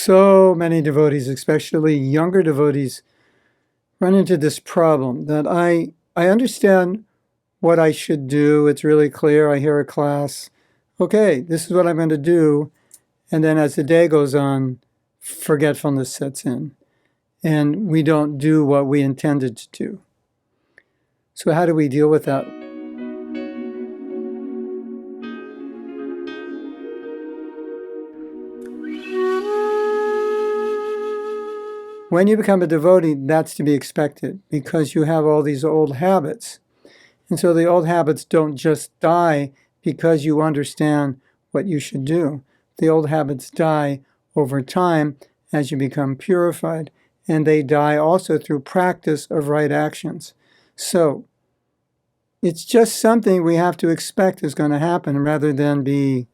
So many devotees, especially younger devotees, run into this problem that I understand what I should do. It's really clear. I hear a class. Okay, this is what I'm going to do. And then as the day goes on, forgetfulness sets in. And we don't do what we intended to do. So how do we deal with that? When you become a devotee, that's to be expected because you have all these old habits. And so the old habits don't just die because you understand what you should do. The old habits die over time as you become purified, and they die also through practice of right actions. So it's just something we have to expect is going to happen rather than be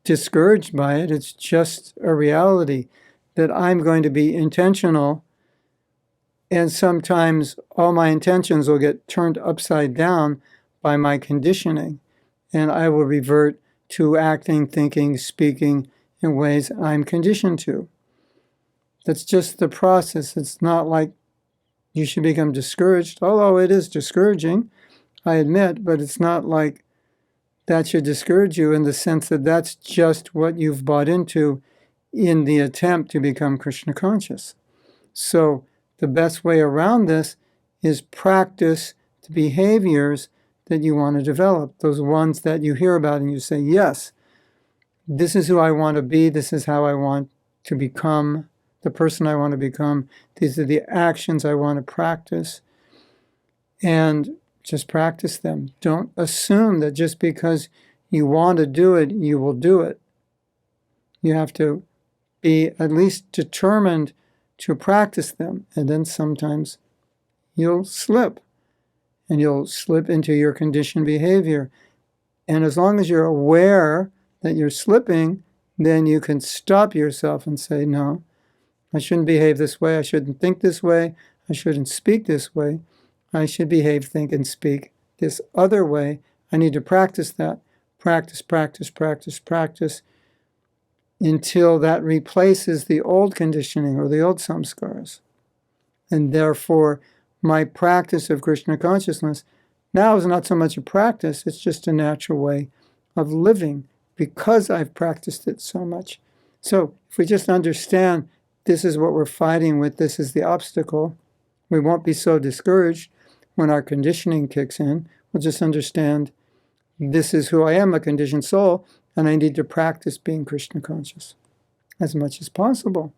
discouraged by it. It's just a reality that I'm going to be intentional, and sometimes all my intentions will get turned upside down by my conditioning, and I will revert to acting, thinking, speaking in ways I'm conditioned to. That's just the process. It's not like you should become discouraged, although it is discouraging, I admit, but it's not like that should discourage you in the sense that that's just what you've bought into in the attempt to become Krishna conscious. So the best way around this is practice the behaviors that you want to develop, those ones that you hear about and you say, yes, this is who I want to be, this is how I want to become, the person I want to become, these are the actions I want to practice, and just practice them. Don't assume that just because you want to do it, you will do it. You have to be at least determined to practice them, and then sometimes you'll slip, and you'll slip into your conditioned behavior. And as long as you're aware that you're slipping, then you can stop yourself and say, no, I shouldn't behave this way, I shouldn't think this way, I shouldn't speak this way, I should behave, think, and speak this other way. I need to practice that. Practice, practice, practice, practice, until that replaces the old conditioning or the old samskaras. And therefore, my practice of Krishna consciousness now is not so much a practice, it's just a natural way of living because I've practiced it so much. So if we just understand this is what we're fighting with, this is the obstacle, we won't be so discouraged when our conditioning kicks in. We'll just understand this is who I am, a conditioned soul, and I need to practice being Krishna conscious as much as possible.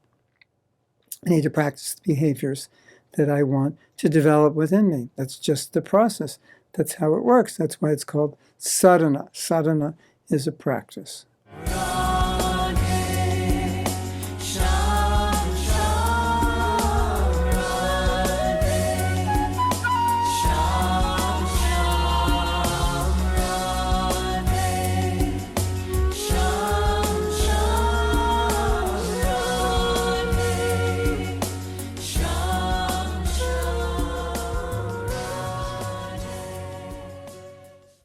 I need to practice the behaviors that I want to develop within me. That's just the process. That's how it works. That's why it's called sadhana. Sadhana is a practice.